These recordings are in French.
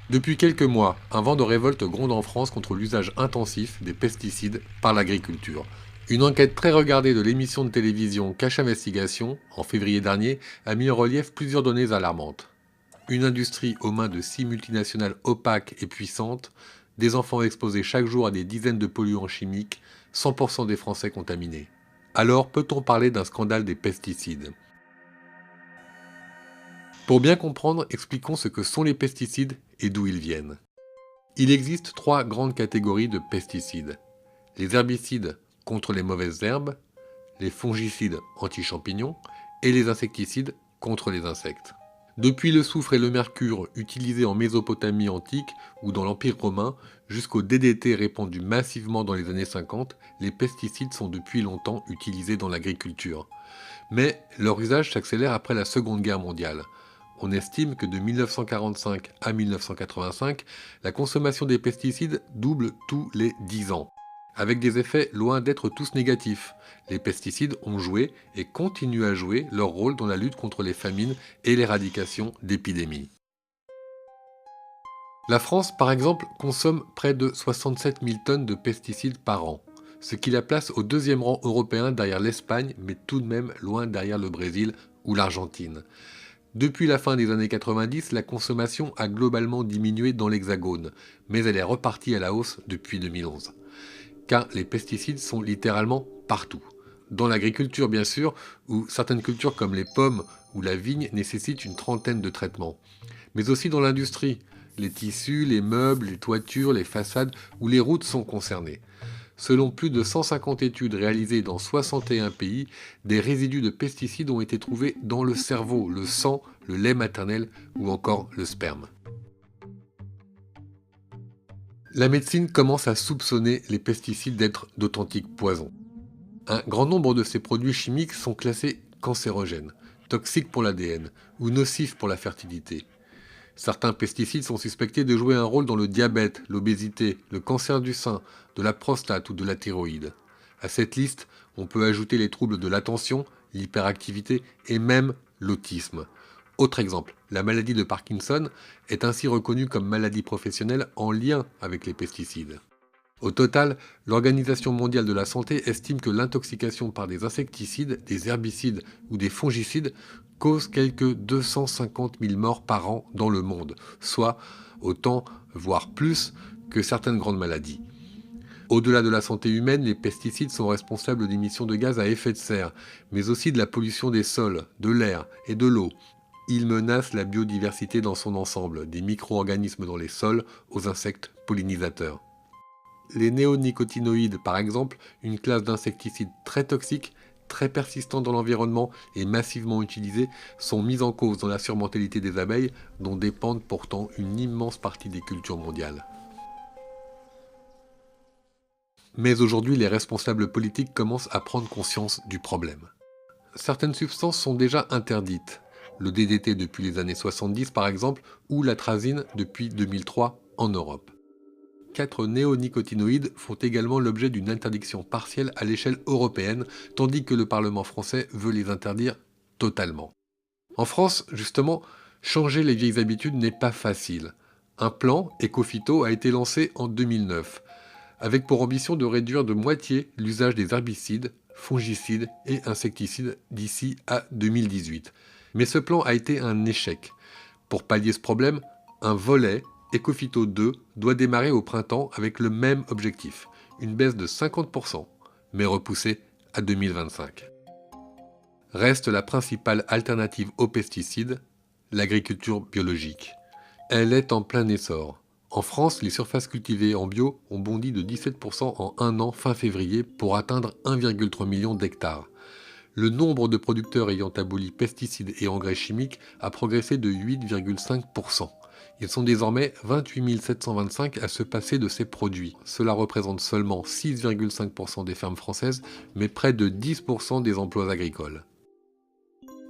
Depuis quelques mois, un vent de révolte gronde en France contre l'usage intensif des pesticides par l'agriculture. Une enquête très regardée de l'émission de télévision Cache Investigation, en février dernier, a mis en relief plusieurs données alarmantes. Une industrie aux mains de 6 multinationales opaques et puissantes, des enfants exposés chaque jour à des dizaines de polluants chimiques, 100% des Français contaminés. Alors peut-on parler d'un scandale des pesticides? Pour bien comprendre, expliquons ce que sont les pesticides et d'où ils viennent. Il existe trois grandes catégories de pesticides. Les herbicides contre les mauvaises herbes, les fongicides anti-champignons et les insecticides contre les insectes. Depuis le soufre et le mercure utilisés en Mésopotamie antique ou dans l'Empire romain, jusqu'au DDT répandu massivement dans les années 50, les pesticides sont depuis longtemps utilisés dans l'agriculture. Mais leur usage s'accélère après la Seconde Guerre mondiale. On estime que de 1945 à 1985, la consommation des pesticides double tous les 10 ans, avec des effets loin d'être tous négatifs. Les pesticides ont joué et continuent à jouer leur rôle dans la lutte contre les famines et l'éradication d'épidémies. La France, par exemple, consomme près de 67 000 tonnes de pesticides par an, ce qui la place au deuxième rang européen derrière l'Espagne, mais tout de même loin derrière le Brésil ou l'Argentine. Depuis la fin des années 90, la consommation a globalement diminué dans l'Hexagone, mais elle est repartie à la hausse depuis 2011. Car les pesticides sont littéralement partout. Dans l'agriculture bien sûr, où certaines cultures comme les pommes ou la vigne nécessitent une trentaine de traitements. Mais aussi dans l'industrie, les tissus, les meubles, les toitures, les façades ou les routes sont concernés. Selon plus de 150 études réalisées dans 61 pays, des résidus de pesticides ont été trouvés dans le cerveau, le sang, le lait maternel ou encore le sperme. La médecine commence à soupçonner les pesticides d'être d'authentiques poisons. Un grand nombre de ces produits chimiques sont classés cancérogènes, toxiques pour l'ADN ou nocifs pour la fertilité. Certains pesticides sont suspectés de jouer un rôle dans le diabète, l'obésité, le cancer du sein, de la prostate ou de la thyroïde. À cette liste, on peut ajouter les troubles de l'attention, l'hyperactivité et même l'autisme. Autre exemple, la maladie de Parkinson est ainsi reconnue comme maladie professionnelle en lien avec les pesticides. Au total, l'Organisation mondiale de la santé estime que l'intoxication par des insecticides, des herbicides ou des fongicides cause quelques 250 000 morts par an dans le monde, soit autant, voire plus, que certaines grandes maladies. Au-delà de la santé humaine, les pesticides sont responsables d'émissions de gaz à effet de serre, mais aussi de la pollution des sols, de l'air et de l'eau. Ils menacent la biodiversité dans son ensemble, des micro-organismes dans les sols aux insectes pollinisateurs. Les néonicotinoïdes, par exemple, une classe d'insecticides très toxiques, très persistants dans l'environnement et massivement utilisés, sont mis en cause dans la surmortalité des abeilles, dont dépendent pourtant une immense partie des cultures mondiales. Mais aujourd'hui, les responsables politiques commencent à prendre conscience du problème. Certaines substances sont déjà interdites, le DDT depuis les années 70 par exemple, ou l'atrazine depuis 2003 en Europe. 4 néonicotinoïdes font également l'objet d'une interdiction partielle à l'échelle européenne, tandis que le Parlement français veut les interdire totalement. En France, justement, changer les vieilles habitudes n'est pas facile. Un plan, Ecophyto, a été lancé en 2009, avec pour ambition de réduire de moitié l'usage des herbicides, fongicides et insecticides d'ici à 2018. Mais ce plan a été un échec. Pour pallier ce problème, un volet Ecophyto 2 doit démarrer au printemps avec le même objectif, une baisse de 50%, mais repoussée à 2025. Reste la principale alternative aux pesticides, l'agriculture biologique. Elle est en plein essor. En France, les surfaces cultivées en bio ont bondi de 17% en un an fin février pour atteindre 1,3 million d'hectares. Le nombre de producteurs ayant aboli pesticides et engrais chimiques a progressé de 8,5%. Ils sont désormais 28 725 à se passer de ces produits. Cela représente seulement 6,5% des fermes françaises, mais près de 10% des emplois agricoles.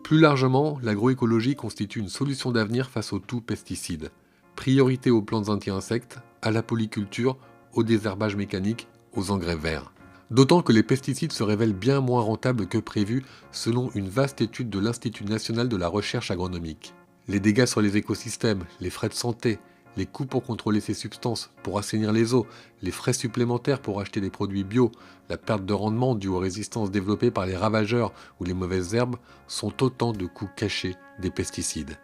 Plus largement, l'agroécologie constitue une solution d'avenir face aux tout pesticides. Priorité aux plantes anti-insectes, à la polyculture, au désherbage mécanique, aux engrais verts. D'autant que les pesticides se révèlent bien moins rentables que prévu selon une vaste étude de l'Institut national de la recherche agronomique. Les dégâts sur les écosystèmes, les frais de santé, Les coûts pour contrôler ces substances, pour assainir les eaux, les frais supplémentaires pour acheter des produits bio, la perte de rendement due aux résistances développées par les ravageurs ou les mauvaises herbes sont autant de coûts cachés des pesticides.